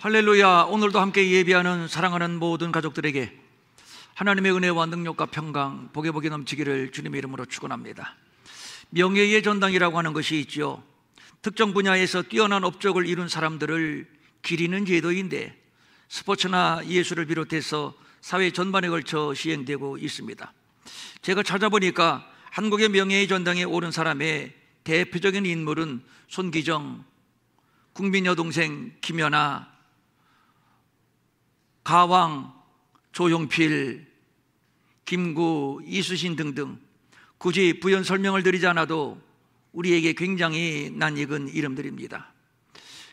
할렐루야. 오늘도 함께 예배하는 사랑하는 모든 가족들에게 하나님의 은혜와 능력과 평강, 복에 복이 넘치기를 주님의 이름으로 축원합니다. 명예의 전당이라고 하는 것이 있죠. 특정 분야에서 뛰어난 업적을 이룬 사람들을 기리는 제도인데 스포츠나 예술을 비롯해서 사회 전반에 걸쳐 시행되고 있습니다. 제가 찾아보니까 한국의 명예의 전당에 오른 사람의 대표적인 인물은 손기정, 국민 여동생 김연아, 가왕, 조용필, 김구, 이수신 등등 굳이 부연 설명을 드리지 않아도 우리에게 굉장히 낯익은 이름들입니다.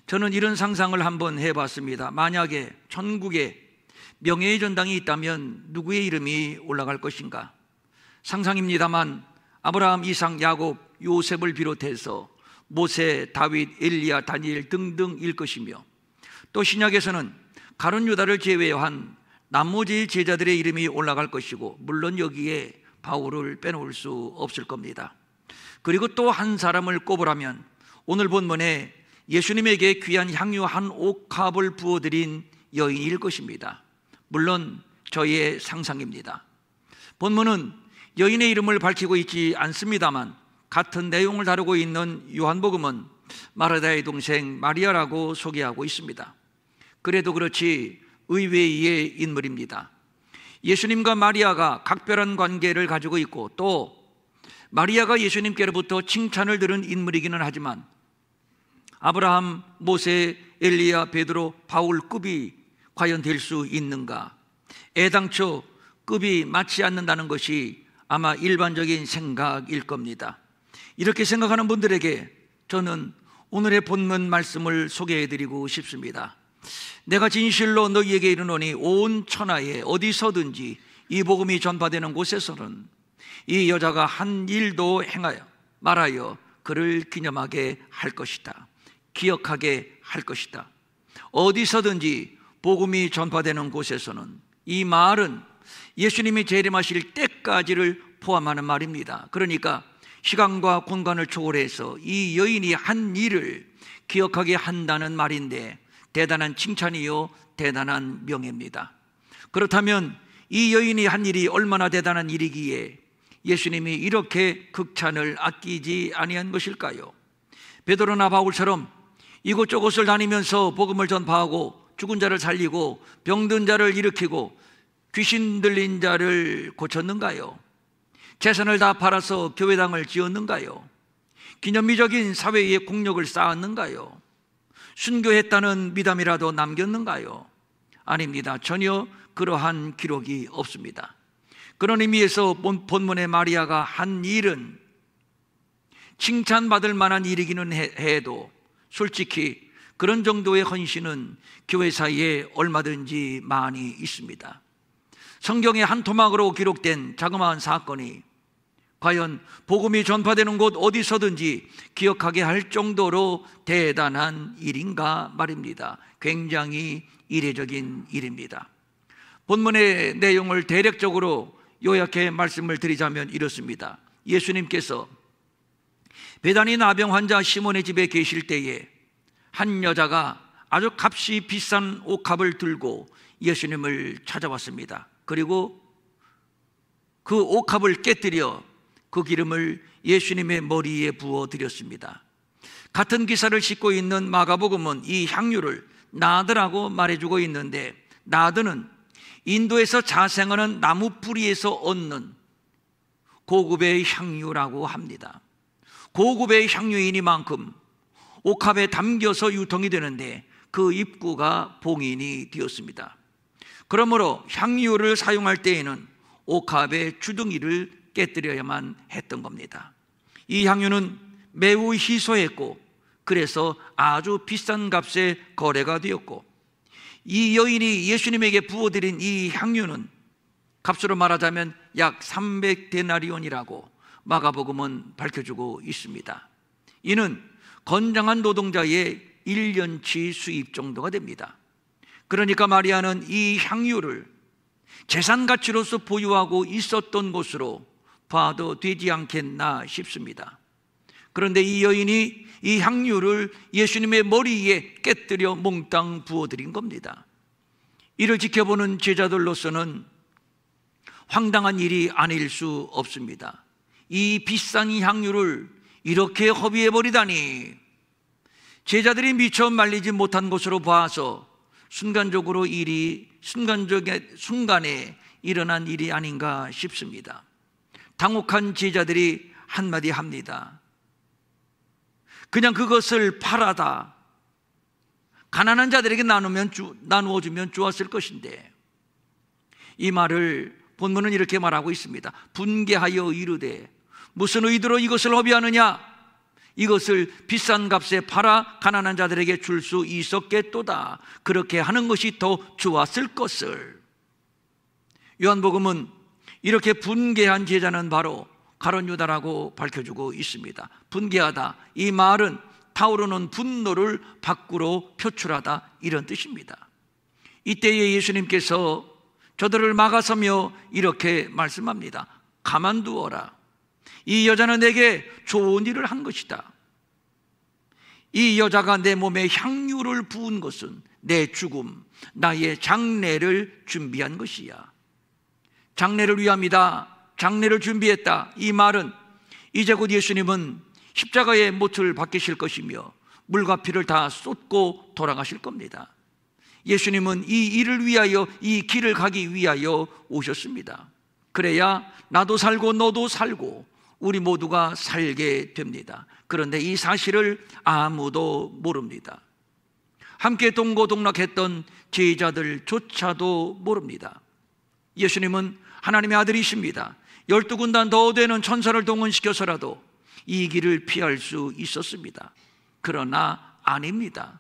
저는 이런 상상을 한번 해봤습니다. 만약에 천국에 명예의 전당이 있다면 누구의 이름이 올라갈 것인가? 상상입니다만 아브라함, 이삭, 야곱, 요셉을 비롯해서 모세, 다윗, 엘리야, 다니엘 등등일 것이며, 또 신약에서는 가룟 유다를 제외한 나머지 제자들의 이름이 올라갈 것이고, 물론 여기에 바울을 빼놓을 수 없을 겁니다. 그리고 또 한 사람을 꼽으라면 오늘 본문에 예수님에게 귀한 향유 한 옥합을 부어드린 여인일 것입니다. 물론 저의 상상입니다. 본문은 여인의 이름을 밝히고 있지 않습니다만 같은 내용을 다루고 있는 요한복음은 마르다의 동생 마리아라고 소개하고 있습니다. 그래도 그렇지 의외의 인물입니다. 예수님과 마리아가 각별한 관계를 가지고 있고, 또 마리아가 예수님께로부터 칭찬을 들은 인물이기는 하지만 아브라함, 모세, 엘리야, 베드로, 바울급이 과연 될 수 있는가? 애당초 급이 맞지 않는다는 것이 아마 일반적인 생각일 겁니다. 이렇게 생각하는 분들에게 저는 오늘의 본문 말씀을 소개해드리고 싶습니다. 내가 진실로 너희에게 이르노니 온 천하에 어디서든지 이 복음이 전파되는 곳에서는 이 여자가 한 일도 행하여 말하여 그를 기념하게 할 것이다. 기억하게 할 것이다. 어디서든지 복음이 전파되는 곳에서는, 이 말은 예수님이 재림하실 때까지를 포함하는 말입니다. 그러니까 시간과 공간을 초월해서 이 여인이 한 일을 기억하게 한다는 말인데 대단한 칭찬이요, 대단한 명예입니다. 그렇다면 이 여인이 한 일이 얼마나 대단한 일이기에 예수님이 이렇게 극찬을 아끼지 아니한 것일까요? 베드로나 바울처럼 이곳저곳을 다니면서 복음을 전파하고 죽은 자를 살리고 병든 자를 일으키고 귀신 들린 자를 고쳤는가요? 재산을 다 팔아서 교회당을 지었는가요? 기념비적인 사회의 공력을 쌓았는가요? 순교했다는 미담이라도 남겼는가요? 아닙니다. 전혀 그러한 기록이 없습니다. 그런 의미에서 본문의 마리아가 한 일은 칭찬받을 만한 일이기는 해도 솔직히 그런 정도의 헌신은 교회 사이에 얼마든지 많이 있습니다. 성경의 한 토막으로 기록된 자그마한 사건이 과연 복음이 전파되는 곳 어디서든지 기억하게 할 정도로 대단한 일인가 말입니다. 굉장히 이례적인 일입니다. 본문의 내용을 대략적으로 요약해 말씀을 드리자면 이렇습니다. 예수님께서 베다니 나병 환자 시몬의 집에 계실 때에 한 여자가 아주 값이 비싼 옥합을 들고 예수님을 찾아왔습니다. 그리고 그 옥합을 깨뜨려 그 기름을 예수님의 머리에 부어 드렸습니다. 같은 기사를 싣고 있는 마가복음은 이 향유를 나드라고 말해주고 있는데, 나드는 인도에서 자생하는 나무 뿌리에서 얻는 고급의 향유라고 합니다. 고급의 향유이니만큼 옥합에 담겨서 유통이 되는데 그 입구가 봉인이 되었습니다. 그러므로 향유를 사용할 때에는 옥합의 주둥이를 깨뜨려야만 했던 겁니다. 이 향유는 매우 희소했고 그래서 아주 비싼 값에 거래가 되었고, 이 여인이 예수님에게 부어드린 이 향유는 값으로 말하자면 약 300데나리온이라고 마가복음은 밝혀주고 있습니다. 이는 건장한 노동자의 1년치 수입 정도가 됩니다. 그러니까 마리아는 이 향유를 재산 가치로서 보유하고 있었던 것으로 봐도 되지 않겠나 싶습니다. 그런데 이 여인이 이 향유를 예수님의 머리에 깨뜨려 몽땅 부어드린 겁니다. 이를 지켜보는 제자들로서는 황당한 일이 아닐 수 없습니다. 이 비싼 이 향유를 이렇게 허비해버리다니. 제자들이 미처 말리지 못한 것으로 봐서 순간에 일어난 일이 아닌가 싶습니다. 당혹한 제자들이 한마디 합니다. 그냥 그것을 팔아다 가난한 자들에게 나누어 주면 좋았을 것인데, 이 말을 본문은 이렇게 말하고 있습니다. 분개하여 이르되 무슨 의도로 이것을 허비하느냐? 이것을 비싼 값에 팔아 가난한 자들에게 줄 수 있었겠도다. 그렇게 하는 것이 더 좋았을 것을. 요한복음은 이렇게 분개한 제자는 바로 가룟 유다라고 밝혀주고 있습니다. 분개하다, 이 말은 타오르는 분노를 밖으로 표출하다, 이런 뜻입니다. 이때에 예수님께서 저들을 막아서며 이렇게 말씀합니다. 가만두어라. 이 여자는 내게 좋은 일을 한 것이다. 이 여자가 내 몸에 향유를 부은 것은 내 죽음, 나의 장례를 준비한 것이야. 장례를 위함이다. 장례를 준비했다. 이 말은 이제 곧 예수님은 십자가의 못을 박히실 것이며 물과 피를 다 쏟고 돌아가실 겁니다. 예수님은 이 일을 위하여, 이 길을 가기 위하여 오셨습니다. 그래야 나도 살고 너도 살고 우리 모두가 살게 됩니다. 그런데 이 사실을 아무도 모릅니다. 함께 동고동락했던 제자들조차도 모릅니다. 예수님은 하나님의 아들이십니다. 12군단 더 되는 천사를 동원시켜서라도 이 길을 피할 수 있었습니다. 그러나 아닙니다.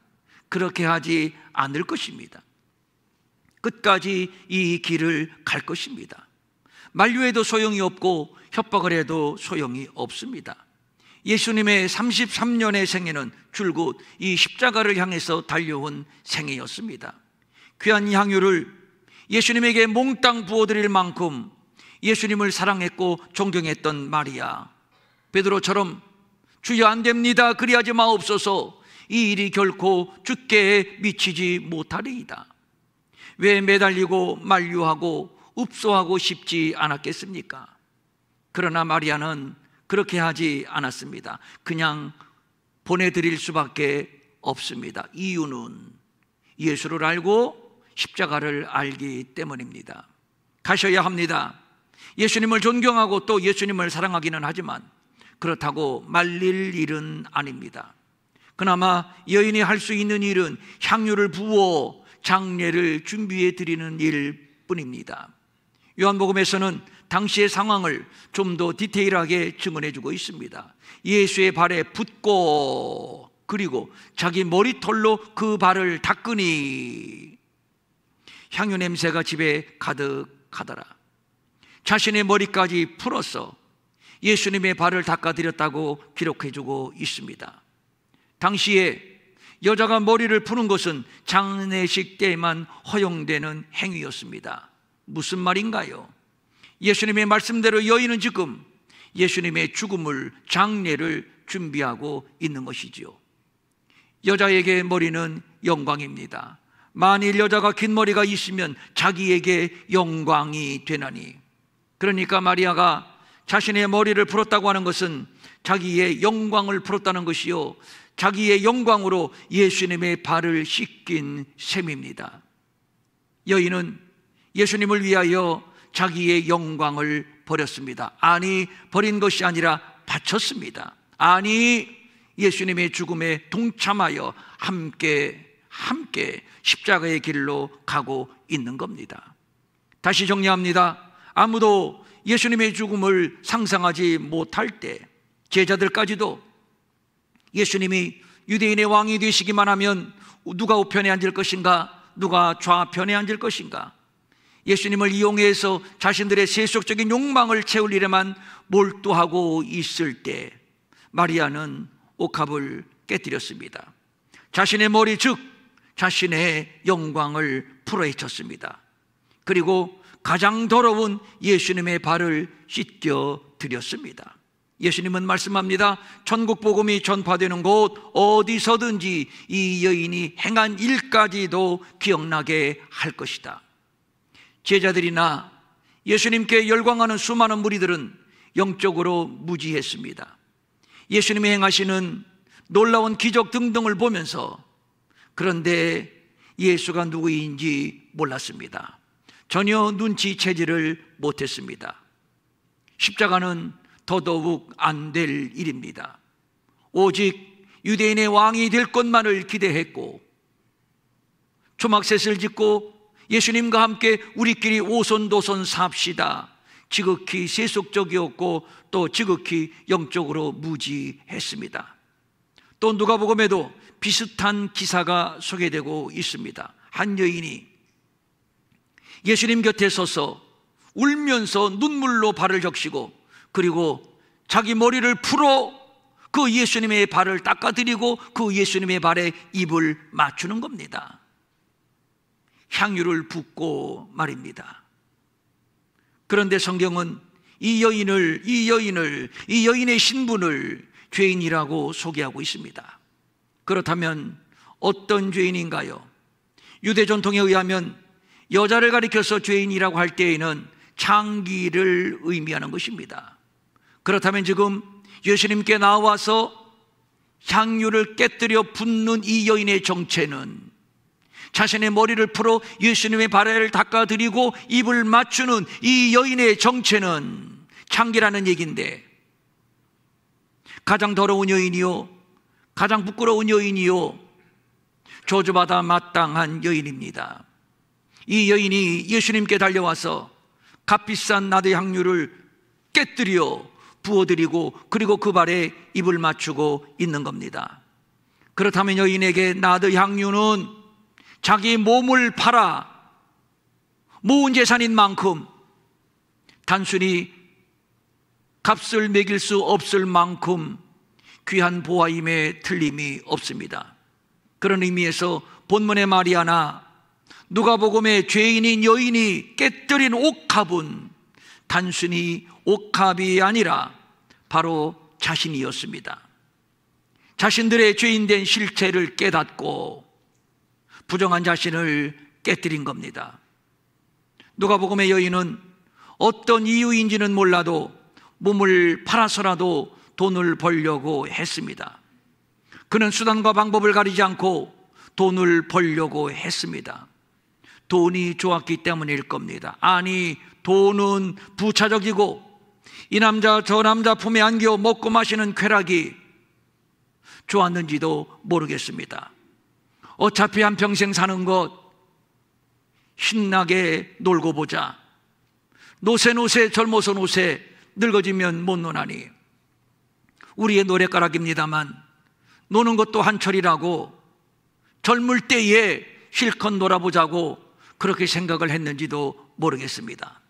그렇게 하지 않을 것입니다. 끝까지 이 길을 갈 것입니다. 만류해도 소용이 없고 협박을 해도 소용이 없습니다. 예수님의 33년의 생애는 줄곧 이 십자가를 향해서 달려온 생애였습니다. 귀한 향유를 예수님에게 몽땅 부어드릴 만큼 예수님을 사랑했고 존경했던 마리아, 베드로처럼 주여 안 됩니다, 그리하지 마옵소서, 이 일이 결코 주께 미치지 못하리이다. 왜 매달리고 만류하고 읍소하고 싶지 않았겠습니까? 그러나 마리아는 그렇게 하지 않았습니다. 그냥 보내드릴 수밖에 없습니다. 이유는 예수를 알고 십자가를 알기 때문입니다. 가셔야 합니다. 예수님을 존경하고 또 예수님을 사랑하기는 하지만 그렇다고 말릴 일은 아닙니다. 그나마 여인이 할 수 있는 일은 향유를 부어 장례를 준비해 드리는 일뿐입니다. 요한복음에서는 당시의 상황을 좀 더 디테일하게 증언해 주고 있습니다. 예수의 발에 붓고 그리고 자기 머리털로 그 발을 닦으니 향유 냄새가 집에 가득하더라. 자신의 머리까지 풀어서 예수님의 발을 닦아드렸다고 기록해 주고 있습니다. 당시에 여자가 머리를 푸는 것은 장례식 때에만 허용되는 행위였습니다. 무슨 말인가요? 예수님의 말씀대로 여인은 지금 예수님의 죽음을, 장례를 준비하고 있는 것이지요. 여자에게 머리는 영광입니다. 만일 여자가 긴 머리가 있으면 자기에게 영광이 되나니, 그러니까 마리아가 자신의 머리를 풀었다고 하는 것은 자기의 영광을 풀었다는 것이요, 자기의 영광으로 예수님의 발을 씻긴 셈입니다. 여인은 예수님을 위하여 자기의 영광을 버렸습니다. 아니, 버린 것이 아니라 바쳤습니다. 아니, 예수님의 죽음에 동참하여 함께 십자가의 길로 가고 있는 겁니다. 다시 정리합니다. 아무도 예수님의 죽음을 상상하지 못할 때 제자들까지도 예수님이 유대인의 왕이 되시기만 하면 누가 우편에 앉을 것인가, 누가 좌편에 앉을 것인가, 예수님을 이용해서 자신들의 세속적인 욕망을 채울 일에만 몰두하고 있을 때 마리아는 옥합을 깨뜨렸습니다. 자신의 머리, 즉 자신의 영광을 풀어헤쳤습니다. 그리고 가장 더러운 예수님의 발을 씻겨 드렸습니다. 예수님은 말씀합니다. 천국 복음이 전파되는 곳 어디서든지 이 여인이 행한 일까지도 기억나게 할 것이다. 제자들이나 예수님께 열광하는 수많은 무리들은 영적으로 무지했습니다. 예수님이 행하시는 놀라운 기적 등등을 보면서, 그런데 예수가 누구인지 몰랐습니다. 전혀 눈치채지를 못했습니다. 십자가는 더더욱 안 될 일입니다. 오직 유대인의 왕이 될 것만을 기대했고, 초막셋을 짓고 예수님과 함께 우리끼리 오손도손 삽시다, 지극히 세속적이었고 또 지극히 영적으로 무지했습니다. 또 누가복음에도 비슷한 기사가 소개되고 있습니다. 한 여인이 예수님 곁에 서서 울면서 눈물로 발을 적시고, 그리고 자기 머리를 풀어 그 예수님의 발을 닦아드리고 그 예수님의 발에 입을 맞추는 겁니다. 향유를 붓고 말입니다. 그런데 성경은 이 여인의 신분을 죄인이라고 소개하고 있습니다. 그렇다면 어떤 죄인인가요? 유대 전통에 의하면 여자를 가리켜서 죄인이라고 할 때에는 창기를 의미하는 것입니다. 그렇다면 지금 예수님께 나와서 향유를 깨뜨려 붓는 이 여인의 정체는, 자신의 머리를 풀어 예수님의 발을 닦아드리고 입을 맞추는 이 여인의 정체는 창기라는 얘기인데, 가장 더러운 여인이요, 가장 부끄러운 여인이요, 저주받아 마땅한 여인입니다. 이 여인이 예수님께 달려와서 값비싼 나드 향유를 깨뜨려 부어드리고 그리고 그 발에 입을 맞추고 있는 겁니다. 그렇다면 여인에게 나드 향유는 자기 몸을 팔아 모은 재산인 만큼, 단순히 값을 매길 수 없을 만큼 귀한 보화임에 틀림이 없습니다. 그런 의미에서 본문의 마리아나 누가복음의 죄인인 여인이 깨뜨린 옥합은 단순히 옥합이 아니라 바로 자신이었습니다. 자신들의 죄인된 실체를 깨닫고 부정한 자신을 깨뜨린 겁니다. 누가복음의 여인은 어떤 이유인지는 몰라도 몸을 팔아서라도 돈을 벌려고 했습니다. 그는 수단과 방법을 가리지 않고 돈을 벌려고 했습니다. 돈이 좋았기 때문일 겁니다. 아니, 돈은 부차적이고 이 남자 저 남자 품에 안겨 먹고 마시는 쾌락이 좋았는지도 모르겠습니다. 어차피 한평생 사는 것 신나게 놀고 보자. 노세 젊어서 노세, 늙어지면 못 노나니. 우리의 노랫가락입니다만 노는 것도 한철이라고 젊을 때에 실컷 놀아보자고 그렇게 생각을 했는지도 모르겠습니다.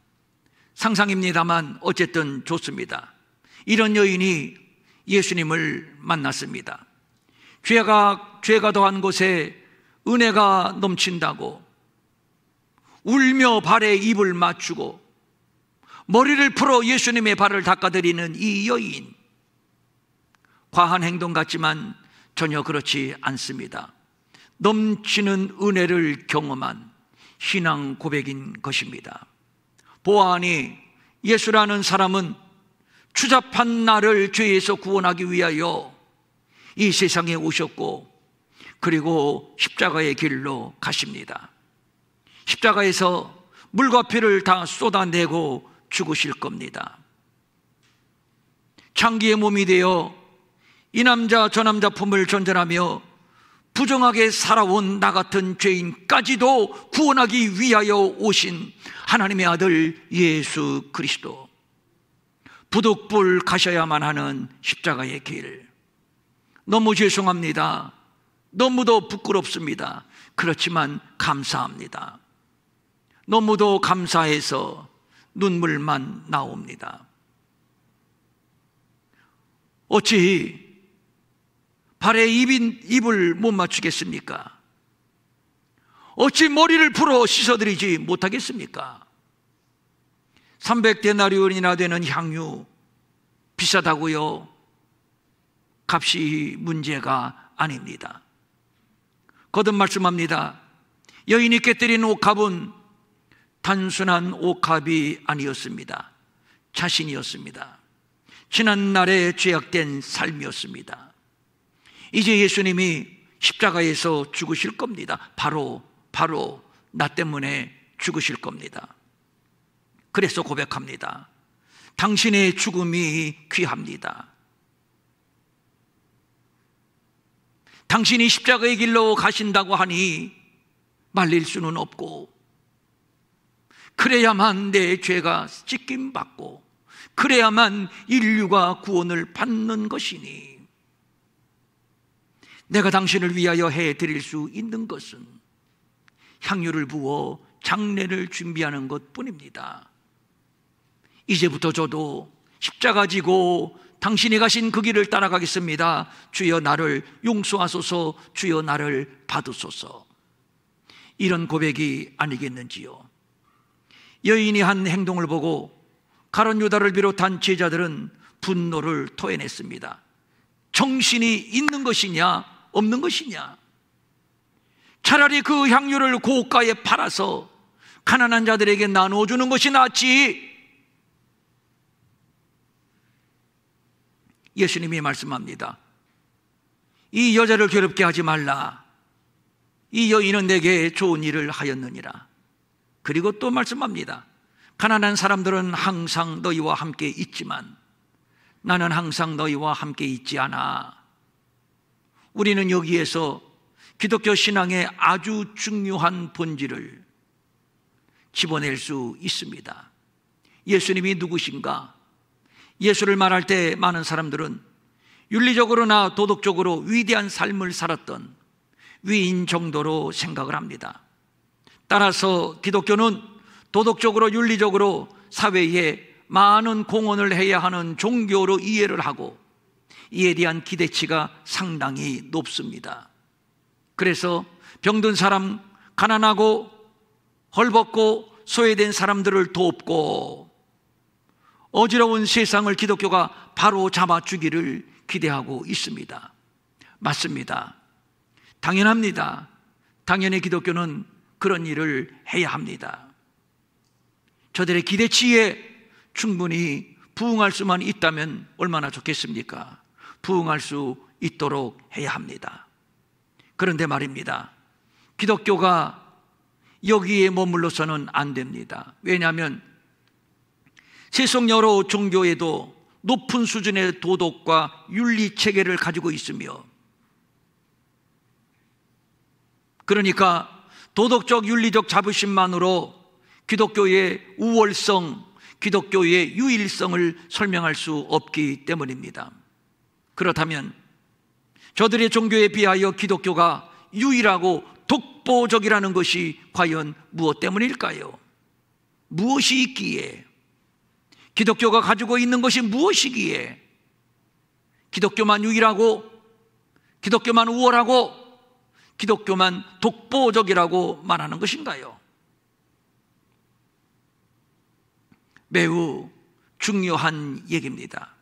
상상입니다만 어쨌든 좋습니다. 이런 여인이 예수님을 만났습니다. 죄가 더한 곳에 은혜가 넘친다고 울며 발에 입을 맞추고 머리를 풀어 예수님의 발을 닦아드리는 이 여인, 과한 행동 같지만 전혀 그렇지 않습니다. 넘치는 은혜를 경험한 신앙 고백인 것입니다. 보아하니 예수라는 사람은 추잡한 나를 죄에서 구원하기 위하여 이 세상에 오셨고 그리고 십자가의 길로 가십니다. 십자가에서 물과 피를 다 쏟아내고 죽으실 겁니다. 창기의 몸이 되어 이 남자 저 남자 품을 전전하며 부정하게 살아온 나 같은 죄인까지도 구원하기 위하여 오신 하나님의 아들 예수 그리스도, 부득불 가셔야만 하는 십자가의 길, 너무 죄송합니다. 너무도 부끄럽습니다. 그렇지만 감사합니다. 너무도 감사해서 눈물만 나옵니다. 어찌 발에 입을 못 맞추겠습니까? 어찌 머리를 풀어 씻어드리지 못하겠습니까? 300데나리온이나 되는 향유, 비싸다고요? 값이 문제가 아닙니다. 거듭 말씀합니다. 여인이 깨뜨린 옥합은 단순한 옥합이 아니었습니다. 자신이었습니다. 지난날에 죄악된 삶이었습니다. 이제 예수님이 십자가에서 죽으실 겁니다. 바로 나 때문에 죽으실 겁니다. 그래서 고백합니다. 당신의 죽음이 귀합니다. 당신이 십자가의 길로 가신다고 하니 말릴 수는 없고, 그래야만 내 죄가 씻김받고, 그래야만 인류가 구원을 받는 것이니, 내가 당신을 위하여 해드릴 수 있는 것은 향유를 부어 장례를 준비하는 것뿐입니다. 이제부터 저도 십자가 지고 당신이 가신 그 길을 따라가겠습니다. 주여 나를 용서하소서, 주여 나를 받으소서. 이런 고백이 아니겠는지요. 여인이 한 행동을 보고 가룟 유다를 비롯한 제자들은 분노를 토해냈습니다. 정신이 있는 것이냐 없는 것이냐. 차라리 그 향유를 고가에 팔아서 가난한 자들에게 나눠주는 것이 낫지. 예수님이 말씀합니다. 이 여자를 괴롭게 하지 말라. 이 여인은 내게 좋은 일을 하였느니라. 그리고 또 말씀합니다. 가난한 사람들은 항상 너희와 함께 있지만 나는 항상 너희와 함께 있지 않아. 우리는 여기에서 기독교 신앙의 아주 중요한 본질을 집어낼 수 있습니다. 예수님이 누구신가? 예수를 말할 때 많은 사람들은 윤리적으로나 도덕적으로 위대한 삶을 살았던 위인 정도로 생각을 합니다. 따라서 기독교는 도덕적으로 윤리적으로 사회에 많은 공헌을 해야 하는 종교로 이해를 하고 이에 대한 기대치가 상당히 높습니다. 그래서 병든 사람, 가난하고 헐벗고 소외된 사람들을 돕고 어지러운 세상을 기독교가 바로 잡아주기를 기대하고 있습니다. 맞습니다. 당연합니다. 당연히 기독교는 그런 일을 해야 합니다. 저들의 기대치에 충분히 부응할 수만 있다면 얼마나 좋겠습니까? 부응할 수 있도록 해야 합니다. 그런데 말입니다. 기독교가 여기에 머물러서는 안 됩니다. 왜냐하면 세속 여러 종교에도 높은 수준의 도덕과 윤리 체계를 가지고 있으며, 그러니까 도덕적 윤리적 자부심만으로 기독교의 우월성, 기독교의 유일성을 설명할 수 없기 때문입니다. 그렇다면 저들의 종교에 비하여 기독교가 유일하고 독보적이라는 것이 과연 무엇 때문일까요? 무엇이 있기에? 기독교가 가지고 있는 것이 무엇이기에 기독교만 유일하고 기독교만 우월하고 기독교만 독보적이라고 말하는 것인가요? 매우 중요한 얘기입니다.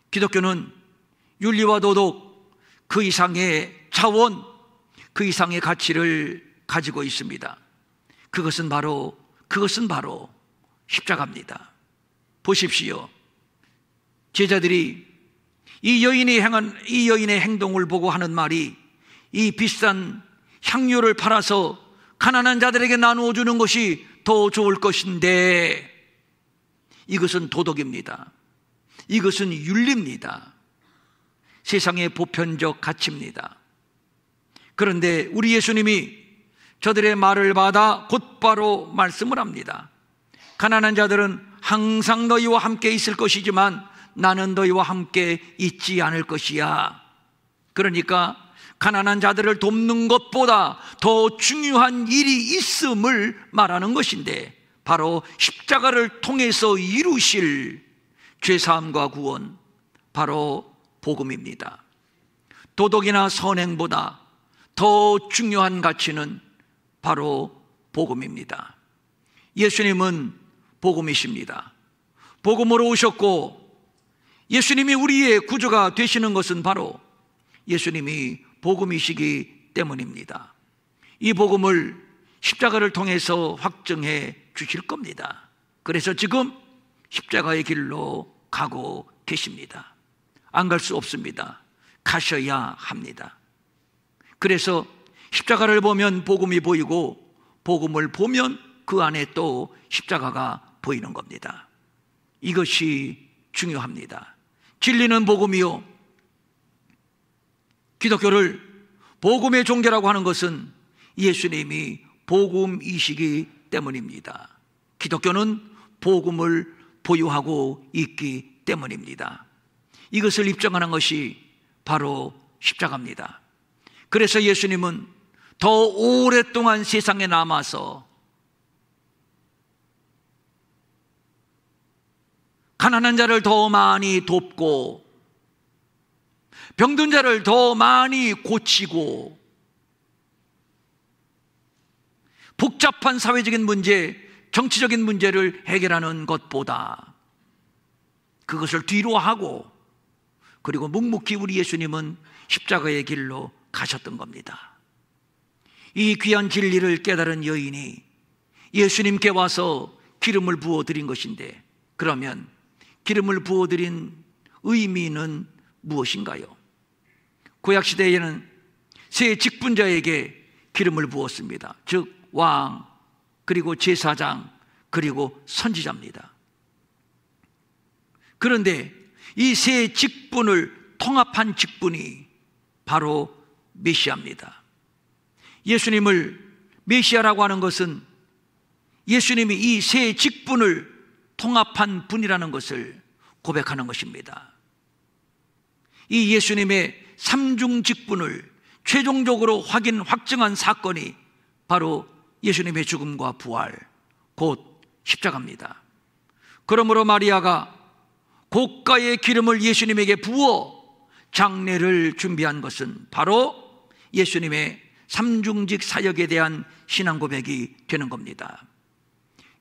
기독교는 윤리와 도덕 그 이상의 차원, 그 이상의 가치를 가지고 있습니다. 그것은 바로 십자가입니다. 보십시오. 제자들이 이 여인의 행동을 보고 하는 말이, 이 비싼 향유를 팔아서 가난한 자들에게 나누어 주는 것이 더 좋을 것인데, 이것은 도덕입니다. 이것은 윤리입니다. 세상의 보편적 가치입니다. 그런데 우리 예수님이 저들의 말을 받아 곧바로 말씀을 합니다. 가난한 자들은 항상 너희와 함께 있을 것이지만 나는 너희와 함께 있지 않을 것이야. 그러니까 가난한 자들을 돕는 것보다 더 중요한 일이 있음을 말하는 것인데, 바로 십자가를 통해서 이루실 죄사함과 구원, 바로 복음입니다. 도덕이나 선행보다 더 중요한 가치는 바로 복음입니다. 예수님은 복음이십니다. 복음으로 오셨고 예수님이 우리의 구주가 되시는 것은 바로 예수님이 복음이시기 때문입니다. 이 복음을 십자가를 통해서 확증해 주실 겁니다. 그래서 지금 십자가의 길로 가고 계십니다. 안 갈 수 없습니다. 가셔야 합니다. 그래서 십자가를 보면 복음이 보이고, 복음을 보면 그 안에 또 십자가가 보이는 겁니다. 이것이 중요합니다. 진리는 복음이요, 기독교를 복음의 종교라고 하는 것은 예수님이 복음이시기 때문입니다. 기독교는 복음을 보유하고 있기 때문입니다. 이것을 입증하는 것이 바로 십자가입니다. 그래서 예수님은 더 오랫동안 세상에 남아서 가난한 자를 더 많이 돕고, 병든 자를 더 많이 고치고, 복잡한 사회적인 문제, 정치적인 문제를 해결하는 것보다 그것을 뒤로 하고, 그리고 묵묵히 우리 예수님은 십자가의 길로 가셨던 겁니다. 이 귀한 진리를 깨달은 여인이 예수님께 와서 기름을 부어드린 것인데, 그러면 기름을 부어드린 의미는 무엇인가요? 구약시대에는 세 직분자에게 기름을 부었습니다. 즉 왕, 그리고 제사장, 그리고 선지자입니다. 그런데 이 세 직분을 통합한 직분이 바로 메시아입니다. 예수님을 메시아라고 하는 것은 예수님이 이 세 직분을 통합한 분이라는 것을 고백하는 것입니다. 이 예수님의 삼중 직분을 최종적으로 확증한 사건이 바로 예수님의 죽음과 부활, 곧 십자가입니다. 그러므로 마리아가 고가의 기름을 예수님에게 부어 장례를 준비한 것은 바로 예수님의 삼중직 사역에 대한 신앙 고백이 되는 겁니다.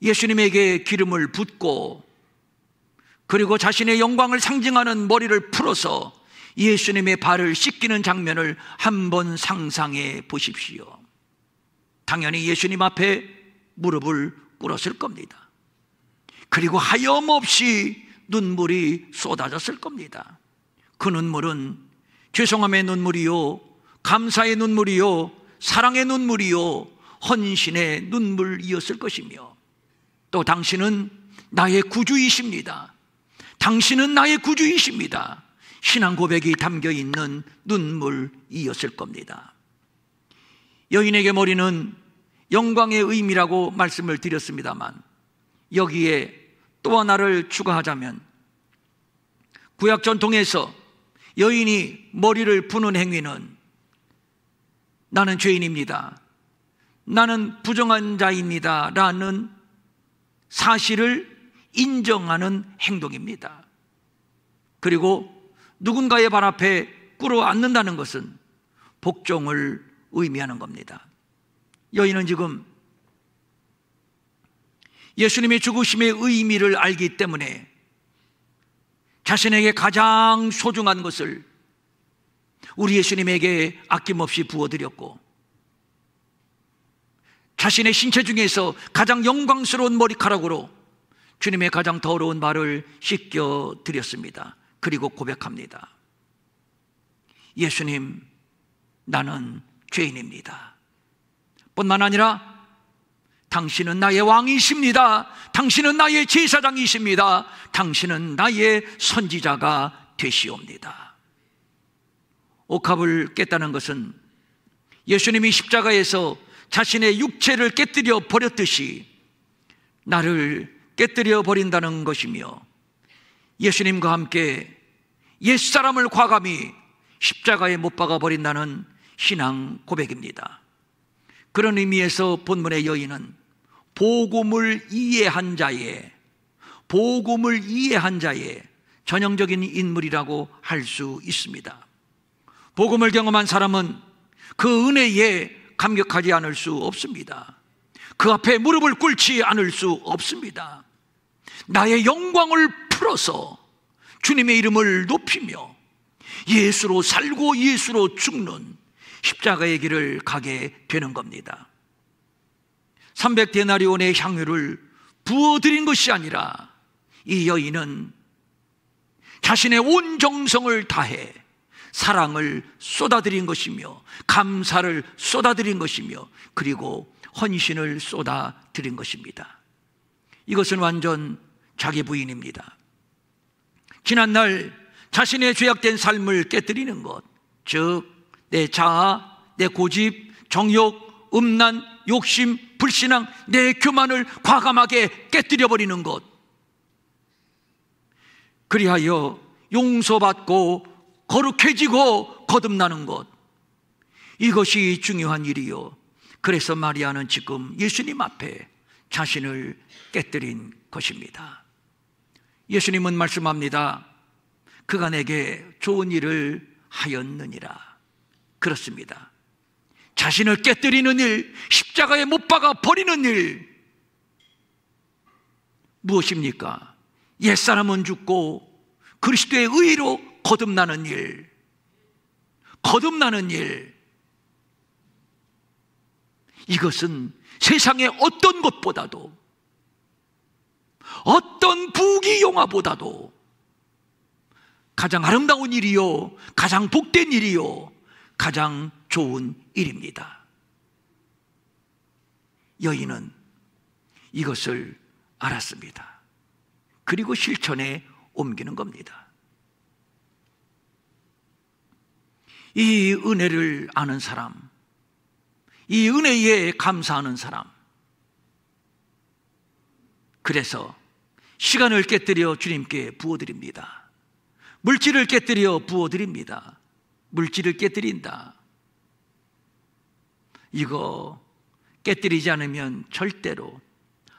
예수님에게 기름을 붓고, 그리고 자신의 영광을 상징하는 머리를 풀어서 예수님의 발을 씻기는 장면을 한번 상상해 보십시오. 당연히 예수님 앞에 무릎을 꿇었을 겁니다. 그리고 하염없이 눈물이 쏟아졌을 겁니다. 그 눈물은 죄송함의 눈물이요, 감사의 눈물이요, 사랑의 눈물이요, 헌신의 눈물이었을 것이며, 또 당신은 나의 구주이십니다, 당신은 나의 구주이십니다, 신앙 고백이 담겨있는 눈물이었을 겁니다. 여인에게 머리는 영광의 의미라고 말씀을 드렸습니다만, 여기에 또 하나를 추가하자면, 구약 전통에서 여인이 머리를 푸는 행위는 나는 죄인입니다, 나는 부정한 자입니다 라는 사실을 인정하는 행동입니다. 그리고 누군가의 발 앞에 꿇어 앉는다는 것은 복종을 의미하는 겁니다. 여인은 지금 예수님의 죽으심의 의미를 알기 때문에 자신에게 가장 소중한 것을 우리 예수님에게 아낌없이 부어드렸고, 자신의 신체 중에서 가장 영광스러운 머리카락으로 주님의 가장 더러운 발을 씻겨드렸습니다. 그리고 고백합니다. 예수님, 나는 죄인입니다. 뿐만 아니라 당신은 나의 왕이십니다, 당신은 나의 제사장이십니다, 당신은 나의 선지자가 되시옵니다. 옥합을 깼다는 것은 예수님이 십자가에서 자신의 육체를 깨뜨려 버렸듯이 나를 깨뜨려 버린다는 것이며, 예수님과 함께 옛사람을 과감히 십자가에 못 박아 버린다는 신앙 고백입니다. 그런 의미에서 본문의 여인은 복음을 이해한 자의 전형적인 인물이라고 할 수 있습니다. 복음을 경험한 사람은 그 은혜에 감격하지 않을 수 없습니다. 그 앞에 무릎을 꿇지 않을 수 없습니다. 나의 영광을 풀어서 주님의 이름을 높이며 예수로 살고 예수로 죽는 십자가의 길을 가게 되는 겁니다. 300데나리온의 향유를 부어드린 것이 아니라 이 여인은 자신의 온 정성을 다해 사랑을 쏟아드린 것이며 감사를 쏟아드린 것이며 그리고 헌신을 쏟아드린 것입니다. 이것은 완전 자기 부인입니다. 지난날 자신의 죄악된 삶을 깨뜨리는 것, 즉 내 자아, 내 고집, 정욕, 음란, 욕심, 불신앙, 내 교만을 과감하게 깨뜨려버리는 것, 그리하여 용서받고 거룩해지고 거듭나는 것, 이것이 중요한 일이요. 그래서 마리아는 지금 예수님 앞에 자신을 깨뜨린 것입니다. 예수님은 말씀합니다. 그가 내게 좋은 일을 하였느니라. 그렇습니다. 자신을 깨뜨리는 일, 십자가에 못 박아 버리는 일, 무엇입니까? 옛사람은 죽고 그리스도의 의로 거듭나는 일, 거듭나는 일. 이것은 세상의 어떤 것보다도, 어떤 부귀영화보다도 가장 아름다운 일이요, 가장 복된 일이요, 가장 좋은 일입니다. 여인은 이것을 알았습니다. 그리고 실천에 옮기는 겁니다. 이 은혜를 아는 사람, 이 은혜에 감사하는 사람, 그래서 시간을 깨뜨려 주님께 부어드립니다. 물질을 깨뜨려 부어드립니다. 물질을 깨뜨린다. 이거 깨뜨리지 않으면 절대로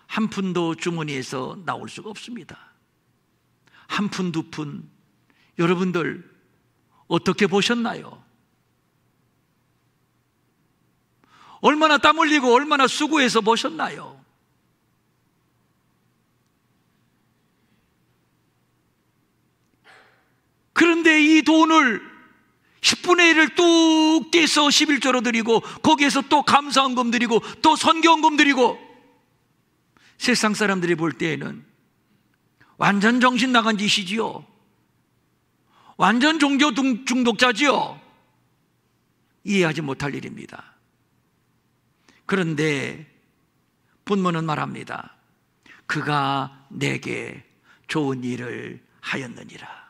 한 푼도 주머니에서 나올 수가 없습니다. 한 푼, 두 푼, 여러분들 어떻게 보셨나요? 얼마나 땀 흘리고 얼마나 수고해서 보셨나요? 그런데 이 돈을 10분의 1을 뚝 떼서 11조로 드리고 거기에서 또 감사헌금 드리고 또 선교헌금 드리고, 세상 사람들이 볼 때에는 완전 정신 나간 짓이지요. 완전 종교 중독자지요. 이해하지 못할 일입니다. 그런데 본문은 말합니다. 그가 내게 좋은 일을 하였느니라.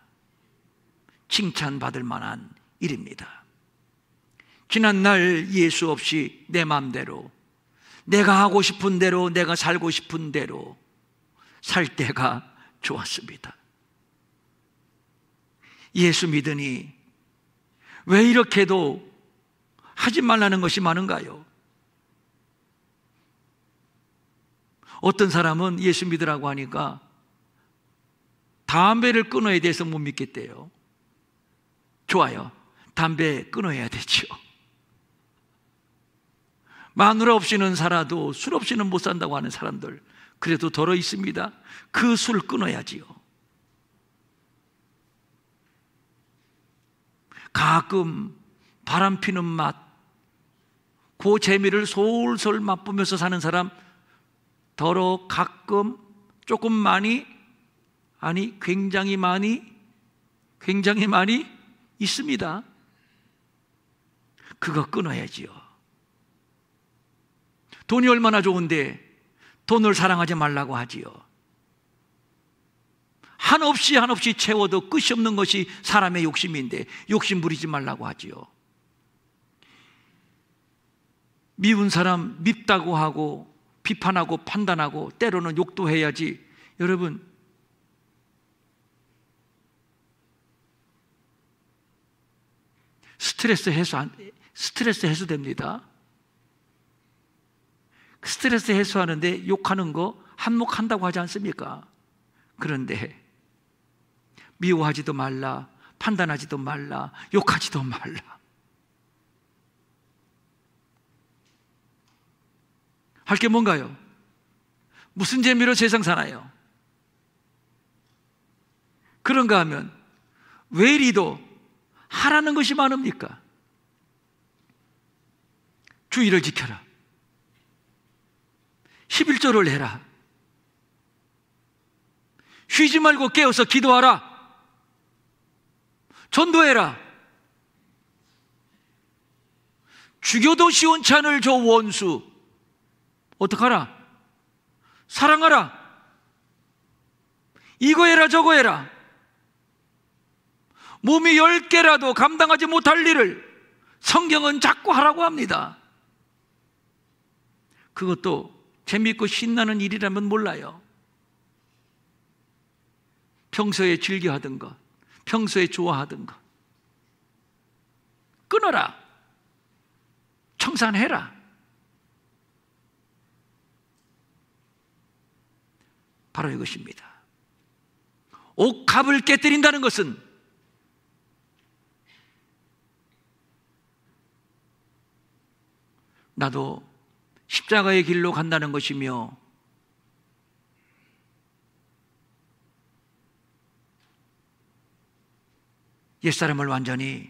칭찬받을 만한 일입니다. 지난날 예수 없이 내 마음대로, 내가 하고 싶은 대로, 내가 살고 싶은 대로 살 때가 좋았습니다. 예수 믿으니 왜 이렇게도 하지 말라는 것이 많은가요? 어떤 사람은 예수 믿으라고 하니까 담배를 끊어야 돼서 못 믿겠대요. 좋아요. 담배 끊어야 되죠. 마누라 없이는 살아도 술 없이는 못 산다고 하는 사람들, 그래도 덜어 있습니다. 그 술 끊어야지요. 가끔 바람 피는 맛, 그 재미를 솔솔 맛보면서 사는 사람 더러 가끔, 조금 많이, 아니 굉장히 많이 있습니다. 그거 끊어야지요. 돈이 얼마나 좋은데 돈을 사랑하지 말라고 하지요. 한없이 채워도 끝이 없는 것이 사람의 욕심인데 욕심 부리지 말라고 하지요. 미운 사람 밉다고 하고 비판하고 판단하고 때로는 욕도 해야지. 여러분, 스트레스 해소됩니다. 스트레스 해소하는데 욕하는 거 한몫한다고 하지 않습니까? 그런데 미워하지도 말라, 판단하지도 말라, 욕하지도 말라. 할 게 뭔가요? 무슨 재미로 세상 사나요? 그런가 하면 왜 이리도 하라는 것이 많습니까? 주의를 지켜라, 11조를 해라, 쉬지 말고 깨어서 기도하라, 전도해라. 죽여도 시원치 않을 저 원수 어떡하라? 사랑하라. 이거 해라 저거 해라. 몸이 10개라도 감당하지 못할 일을 성경은 자꾸 하라고 합니다. 그것도 재밌고 신나는 일이라면 몰라요. 평소에 즐겨하던 것, 평소에 좋아하던 것 끊어라, 청산해라. 바로 이것입니다. 옥합을 깨뜨린다는 것은 나도 십자가의 길로 간다는 것이며, 옛사람을 완전히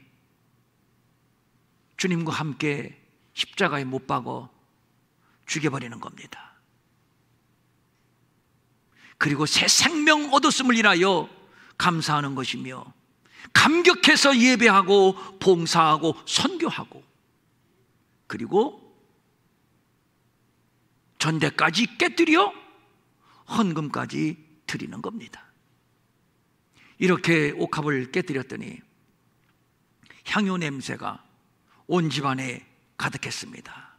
주님과 함께 십자가에 못 박아 죽여버리는 겁니다. 그리고 새 생명 얻었음을 인하여 감사하는 것이며, 감격해서 예배하고 봉사하고 선교하고, 그리고 전대까지 깨뜨려 헌금까지 드리는 겁니다. 이렇게 옥합을 깨뜨렸더니 향유 냄새가 온 집안에 가득했습니다.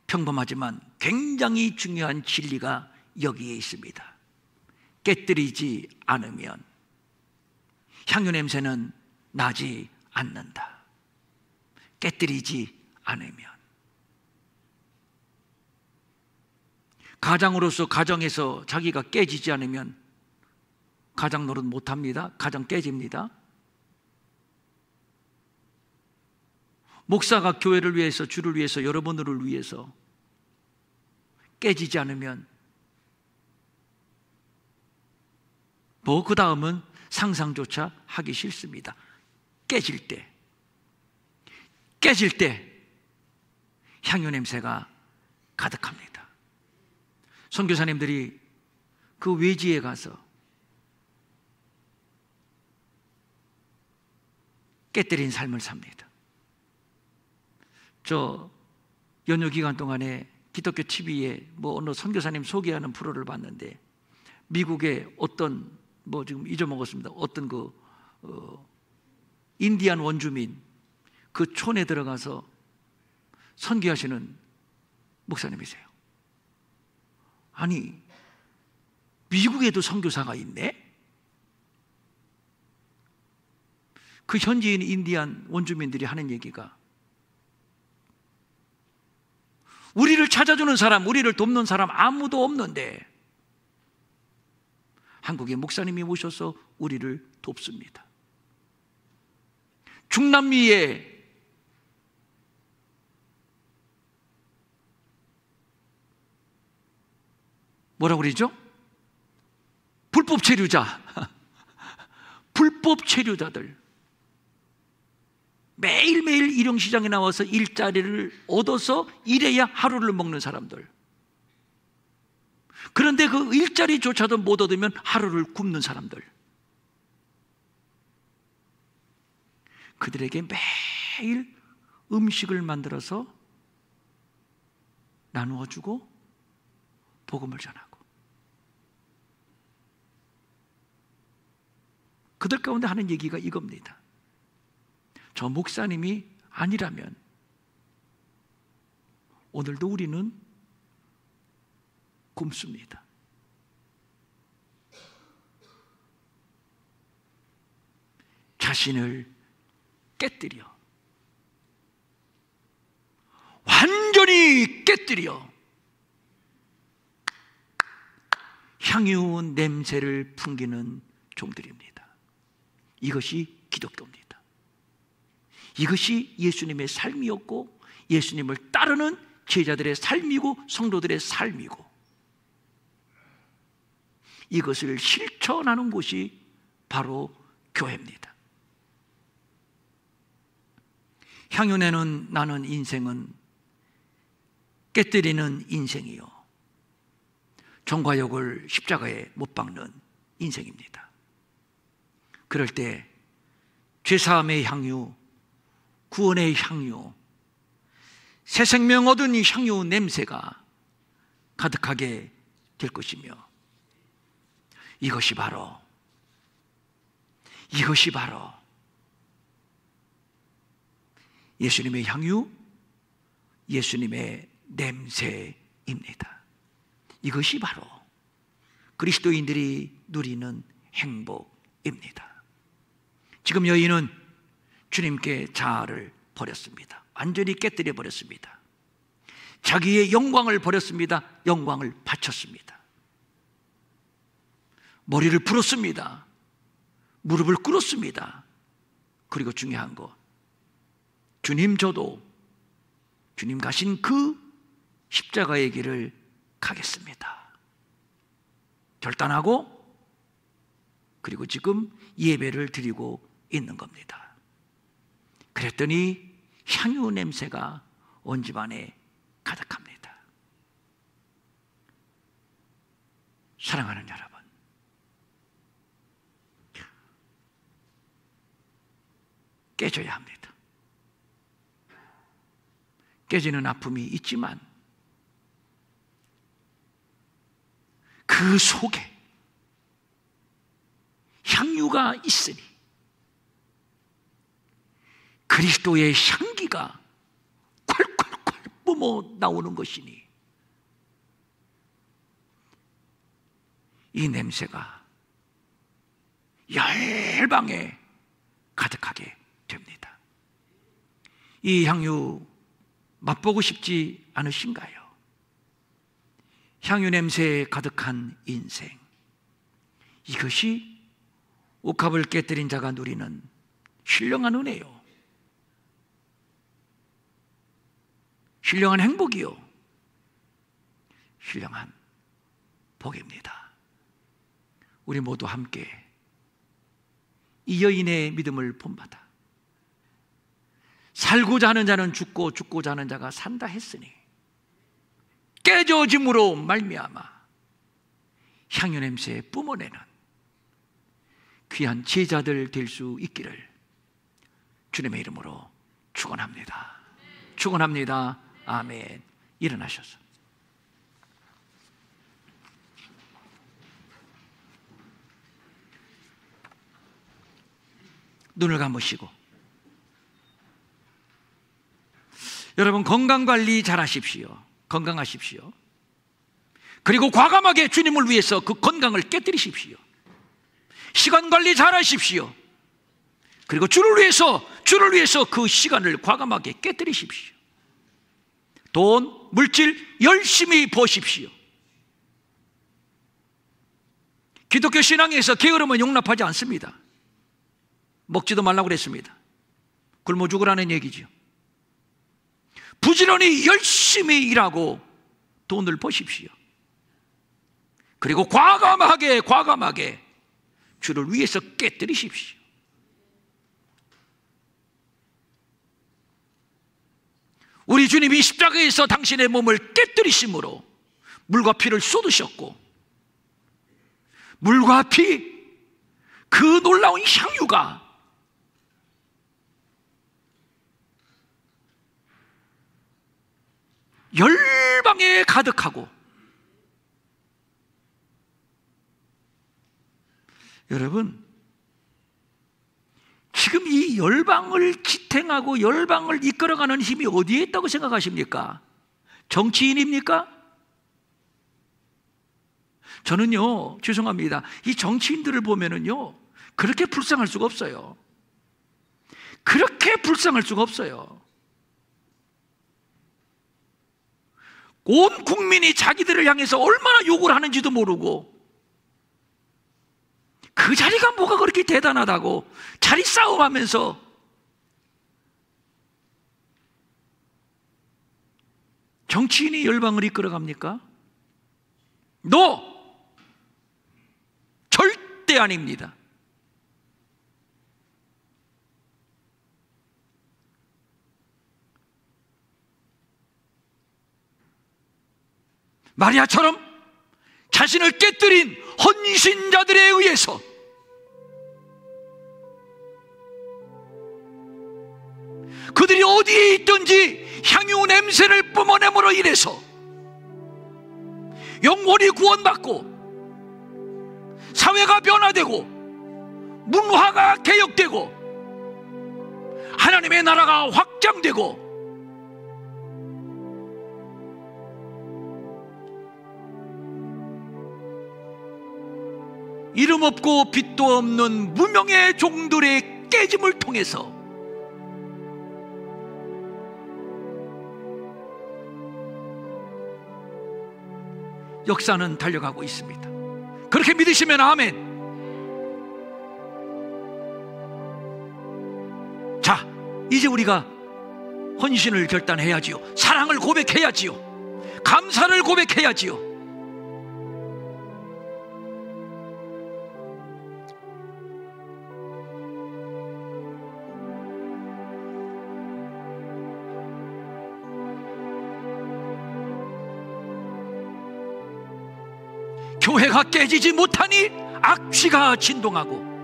평범하지만 굉장히 중요한 진리가 여기에 있습니다. 깨뜨리지 않으면 향유 냄새는 나지 않는다. 깨뜨리지 않으면. 가장으로서 가정에서 자기가 깨지지 않으면 가장 노릇 못합니다. 가정 깨집니다. 목사가 교회를 위해서, 주를 위해서, 여러분들을 위해서 깨지지 않으면 뭐 그 다음은 상상조차 하기 싫습니다. 깨질 때 향유 냄새가 가득합니다. 선교사님들이 그 외지에 가서 깨뜨린 삶을 삽니다. 저 연휴 기간 동안에 기독교 TV에 어느 선교사님 소개하는 프로를 봤는데, 미국의 어떤 지금 잊어먹었습니다. 어떤 인디안 원주민 그 촌에 들어가서 선교하시는 목사님이세요. 아니, 미국에도 선교사가 있네? 그 현지인 인디안 원주민들이 하는 얘기가, 우리를 찾아주는 사람, 우리를 돕는 사람 아무도 없는데 한국의 목사님이 오셔서 우리를 돕습니다. 중남미에 뭐라고 그러죠? 불법 체류자 불법 체류자들 매일매일 일용시장에 나와서 일자리를 얻어서 일해야 하루를 먹는 사람들, 그런데 그 일자리조차도 못 얻으면 하루를 굶는 사람들, 그들에게 매일 음식을 만들어서 나누어주고 복음을 전하고, 그들 가운데 하는 얘기가 이겁니다. 저 목사님이 아니라면 오늘도 우리는 굶습니다. 자신을 깨뜨려, 완전히 깨뜨려 향유 냄새를 풍기는 종들입니다. 이것이 기독교입니다. 이것이 예수님의 삶이었고 예수님을 따르는 제자들의 삶이고 성도들의 삶이고, 이것을 실천하는 곳이 바로 교회입니다. 향유 내는 나는 인생은 깨뜨리는 인생이요, 종과욕을 십자가에 못 박는 인생입니다. 그럴 때 죄사함의 향유, 구원의 향유, 새 생명 얻은 이 향유 냄새가 가득하게 될 것이며, 이것이 바로 예수님의 향유, 예수님의 냄새입니다. 이것이 바로 그리스도인들이 누리는 행복입니다. 지금 여인은 주님께 자아를 버렸습니다. 완전히 깨뜨려 버렸습니다. 자기의 영광을 버렸습니다. 영광을 바쳤습니다. 머리를 풀었습니다. 무릎을 꿇었습니다. 그리고 중요한 거, 주님, 저도 주님 가신 그 십자가의 길을 가겠습니다. 결단하고, 그리고 지금 예배를 드리고 있는 겁니다. 그랬더니 향유 냄새가 온 집안에 가득합니다. 사랑하는 여러분, 깨져야 합니다. 깨지는 아픔이 있지만 그 속에 향유가 있으니 그리스도의 향기가 콸콸콸 뿜어 나오는 것이니 이 냄새가 열방에 가득하게 됩니다. 이 향유 맛보고 싶지 않으신가요? 향유 냄새에 가득한 인생, 이것이 옥합을 깨뜨린 자가 누리는 신령한 은혜요, 신령한 행복이요, 신령한 복입니다. 우리 모두 함께 이 여인의 믿음을 본받아 살고자 하는 자는 죽고 죽고자 하는 자가 산다 했으니 깨져짐으로 말미암아 향유 냄새 뿜어내는 귀한 제자들 될 수 있기를 주님의 이름으로 축원합니다. 축원합니다. 아멘. 일어나셔서 눈을 감으시고, 여러분 건강관리 잘 하십시오. 건강하십시오. 그리고 과감하게 주님을 위해서 그 건강을 깨뜨리십시오. 시간관리 잘 하십시오. 그리고 주를 위해서 그 시간을 과감하게 깨뜨리십시오. 돈, 물질 열심히 버십시오. 기독교 신앙에서 게으름은 용납하지 않습니다. 먹지도 말라고 그랬습니다. 굶어 죽으라는 얘기죠. 부지런히 열심히 일하고 돈을 버십시오. 그리고 과감하게 주를 위해서 깨뜨리십시오. 우리 주님이 십자가에서 당신의 몸을 깨뜨리심으로 물과 피를 쏟으셨고, 물과 피, 그 놀라운 향유가 열방에 가득하고, 여러분 지금 이 열방을 지탱하고 열방을 이끌어가는 힘이 어디에 있다고 생각하십니까? 정치인입니까? 저는요, 죄송합니다, 이 정치인들을 보면은요 그렇게 불쌍할 수가 없어요. 그렇게 불쌍할 수가 없어요. 온 국민이 자기들을 향해서 얼마나 욕을 하는지도 모르고, 그 자리가 뭐가 그렇게 대단하다고 자리 싸움하면서 정치인이 열방을 이끌어갑니까? 절대 아닙니다. 마리아처럼 자신을 깨뜨린 헌신자들에 의해서 그들이 어디에 있든지 향유 냄새를 뿜어냄으로 인해서 영혼이 구원받고 사회가 변화되고 문화가 개혁되고 하나님의 나라가 확장되고 이름 없고 빛도 없는 무명의 종들의 깨짐을 통해서 역사는 달려가고 있습니다. 그렇게 믿으시면 아멘. 자, 이제 우리가 헌신을 결단해야지요. 사랑을 고백해야지요. 감사를 고백해야지요. 교회가 깨지지 못하니 악취가 진동하고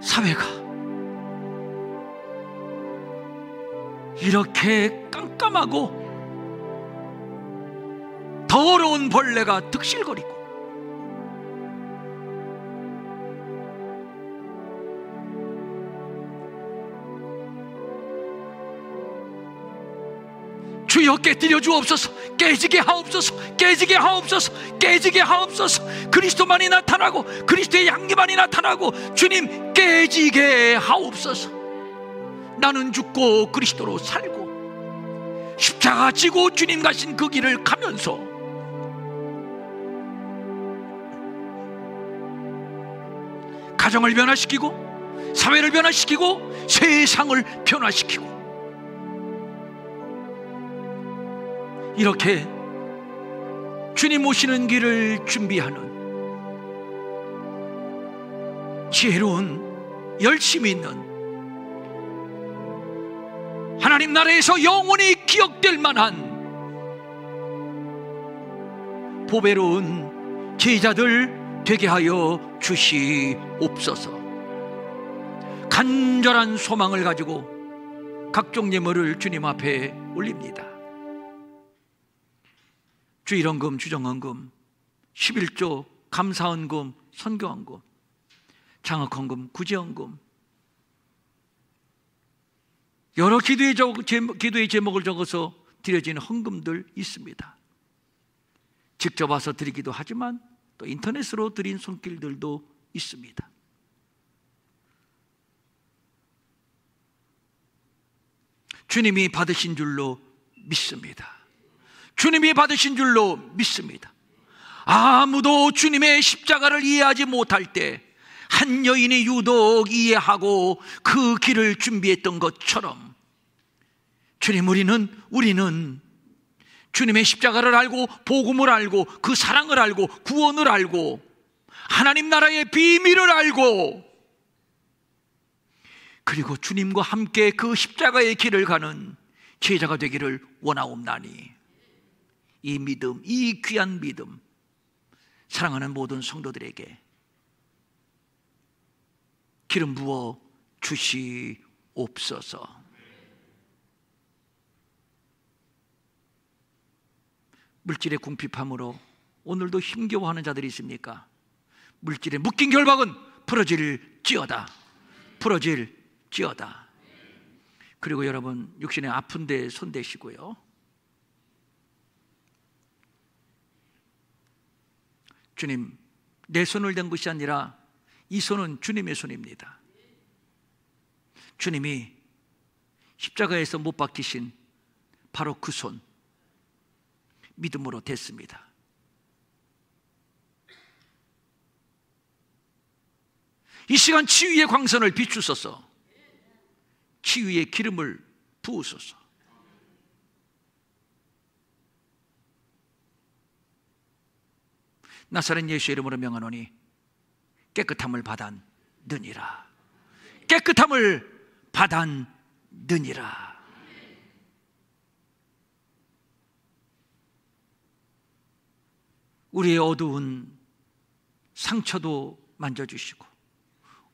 사회가 이렇게 깜깜하고 더러운 벌레가 득실거리고 주여 깨뜨려 주옵소서. 깨지게 하옵소서. 깨지게 하옵소서. 깨지게 하옵소서. 그리스도만이 나타나고 그리스도의 향기만이 나타나고 주님 깨지게 하옵소서. 나는 죽고 그리스도로 살고 십자가 지고 주님 가신 그 길을 가면서 가정을 변화시키고 사회를 변화시키고 세상을 변화시키고 이렇게 주님 오시는 길을 준비하는 지혜로운 열심히 있는 하나님 나라에서 영원히 기억될 만한 보배로운 제자들 되게 하여 주시옵소서. 간절한 소망을 가지고 각종 예물을 주님 앞에 올립니다. 주일헌금, 주정헌금, 11조, 감사헌금, 선교헌금, 장학헌금, 구제헌금, 여러 기도의 제목을 적어서 드려지는 헌금들 있습니다. 직접 와서 드리기도 하지만 또 인터넷으로 드린 손길들도 있습니다. 주님이 받으신 줄로 믿습니다. 주님이 받으신 줄로 믿습니다. 아무도 주님의 십자가를 이해하지 못할 때 한 여인이 유독 이해하고 그 길을 준비했던 것처럼 주님, 우리는 주님의 십자가를 알고 복음을 알고 그 사랑을 알고 구원을 알고 하나님 나라의 비밀을 알고 그리고 주님과 함께 그 십자가의 길을 가는 제자가 되기를 원하옵나니 이 믿음, 이 귀한 믿음 사랑하는 모든 성도들에게 기름 부어 주시옵소서. 물질의 궁핍함으로 오늘도 힘겨워하는 자들이 있습니까? 물질에 묶인 결박은 풀어질지어다. 풀어질지어다. 그리고 여러분, 육신의 아픈 데 손대시고요. 주님, 내 손을 댄 것이 아니라 이 손은 주님의 손입니다. 주님이 십자가에서 못 박히신 바로 그 손 믿음으로 댔습니다. 이 시간 치유의 광선을 비추소서. 치유의 기름을 부으소서. 나사렛 예수의 이름으로 명하노니 깨끗함을 받았느니라. 깨끗함을 받았느니라. 느니라. 우리의 어두운 상처도 만져주시고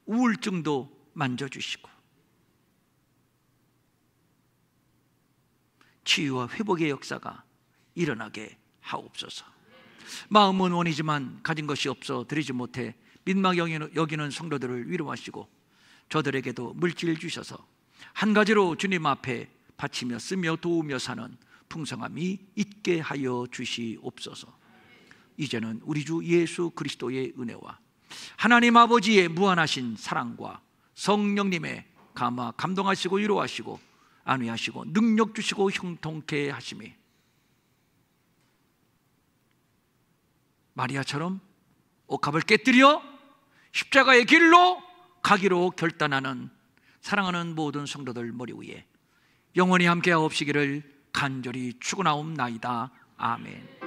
우울증도 만져주시고 치유와 회복의 역사가 일어나게 하옵소서. 마음은 원이지만 가진 것이 없어 드리지 못해 민망 여기는 성도들을 위로하시고 저들에게도 물질 주셔서 한 가지로 주님 앞에 바치며 쓰며 도우며 사는 풍성함이 있게 하여 주시옵소서. 이제는 우리 주 예수 그리스도의 은혜와 하나님 아버지의 무한하신 사랑과 성령님의 감동하시고 위로하시고 안위하시고 능력 주시고 형통케 하심이 마리아처럼 옥합을 깨뜨려 십자가의 길로 가기로 결단하는 사랑하는 모든 성도들 머리 위에 영원히 함께하옵시기를 간절히 축원하옵나이다. 아멘.